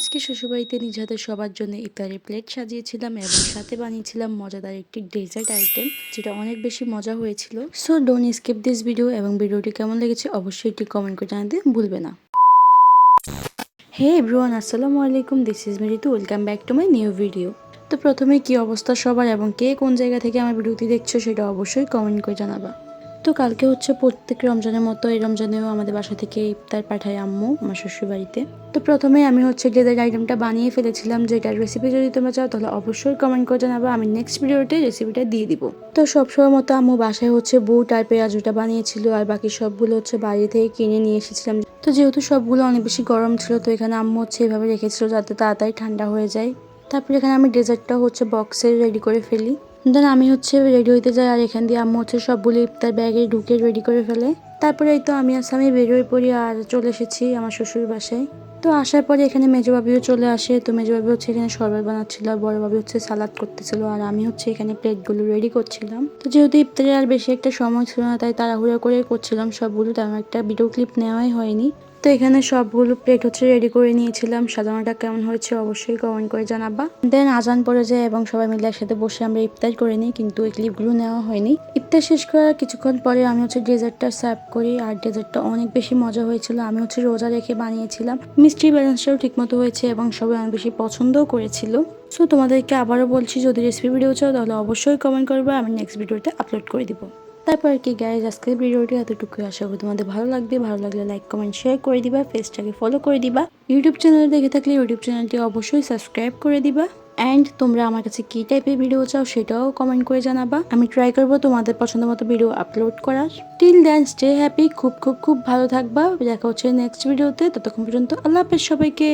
আজকে শ্বশুরবাড়িতে নিজ হাতে সবার জন্য ইফতারের প্লেট সাজিয়েছিলাম এবং সাথে বানিয়েছিলাম মজাদার একটি ডেজার্ট আইটেম, যেটা অনেক বেশি মজা হয়েছিল। So don't skip this video, এবং ভিডিওটি কেমন লেগেছে অবশ্যই একটি কমেন্ট করে জানাতে ভুলবে না। হে এভরিওয়ান, আসসালামু আলাইকুম, this is me Ritu, welcome back to my new video. তো প্রথমে কি অবস্থা সবার, এবং কে কোন জায়গা থেকে আমার ভিডিওটি দেখছো সেটা অবশ্যই কমেন্ট করে জানাবা। তো কালকে হচ্ছে প্রত্যেক রমজানের মতো এই রমজানেও আমাদের বাসা থেকে ইফতার পাঠায় আম্মু আমার শ্বশুর বাড়িতে। তো প্রথমে আমি হচ্ছে ডেজার্ট আইটেমটা বানিয়ে ফেলেছিলাম, যেটার রেসিপি যদি তোমরা চাও তাহলে অবশ্যই কমেন্ট করে জানাবো, আমি নেক্সট ভিডিওতে রেসিপিটা দিয়ে দিব। তো সবসময় মতো আম্মু বাসায় হচ্ছে বুট আর পেঁয়াজুটা বানিয়েছিল, আর বাকি সবগুলো হচ্ছে বাইরে থেকে কিনে নিয়ে এসেছিলাম। তো যেহেতু সবগুলো অনেক বেশি গরম ছিল, তো এখানে আম্মু হচ্ছে এভাবে রেখেছিল যাতে তাড়াতাড়ি ঠান্ডা হয়ে যায়। তারপরে এখানে আমি ডেজার্টটা হচ্ছে বক্সে রেডি করে ফেলি। দেন আমি হচ্ছে রেডি হইতে যাই, আর এখান দিয়ে আম্মু হচ্ছে সবগুলো ইফতার ব্যাগে ঢুকে রেডি করে ফেলে। তারপরে এই তো আমি আসামি বের হয়ে পড়ি আর চলে এসেছি আমার শ্বশুর বাসায়। তো আসার পরে এখানে মেজো ভাবিও চলে আসে। তো মেজো ভাবি হচ্ছে এখানে শরবত বানাচ্ছিল, আর বড় ভাবি হচ্ছে সালাদ করতেছিল, আর আমি হচ্ছে এখানে প্লেটগুলো রেডি করছিলাম। তো যেহেতু ইফতারে আর বেশি একটা সময় ছিল না, তাই তাড়াহুড়ো করে করছিলাম সবগুলো, তেমন একটা ভিডিও ক্লিপ নেওয়াই হয়নি। তো এখানে সবগুলো প্লেট হচ্ছে রেডি করে নিয়েছিলাম। সাজানোটা কেমন হয়েছে অবশ্যই কমেন্ট করে জানাবা। দেন আজান পড়ে যায় এবং সবাই মিলে একসাথে বসে আমরা ইফতার করে নিই, কিন্তু এই ক্লিপগুলো নেওয়া হয়নি। ইফতার শেষ করার কিছুক্ষণ পরে আমি হচ্ছে ডেজার্টটা সার্ভ করি, আর ডেজার্টটা অনেক বেশি মজা হয়েছিল। আমি হচ্ছে রোজা রেখে বানিয়েছিলাম, মিষ্টি ব্যালেন্সটাও ঠিক মতো হয়েছে এবং সবাই অনেক বেশি পছন্দও করেছিল। সো তোমাদেরকে আবারও বলছি, যদি রেসিপি ভিডিও চাও তাহলে অবশ্যই কমেন্ট করবে, আমি নেক্সট ভিডিওতে আপলোড করে দিব। তারপর আর কি গাইজ, আজকের ভিডিওটি এতটুকুই। আশা করি তোমাদের ভালো লাগবে। ভালো লাগলে লাইক কমেন্ট শেয়ার করে দিবা, পেজটাকে ফলো করে দিবা। ইউটিউব চ্যানেলে দেখে থাকলে ইউটিউব চ্যানেলটি অবশ্যই সাবস্ক্রাইব করে দিবা। অ্যান্ড তোমরা আমার কাছে কী টাইপের ভিডিও চাও সেটাও কমেন্ট করে জানাবা, আমি ট্রাই করবো তোমাদের পছন্দ মতো ভিডিও আপলোড করার। টিল দেন স্টে হ্যাপি, খুব খুব খুব ভালো থাকবা। দেখা হচ্ছে নেক্সট ভিডিওতে, ততক্ষণ পর্যন্ত আল্লাহ হাফেজ সবাইকে।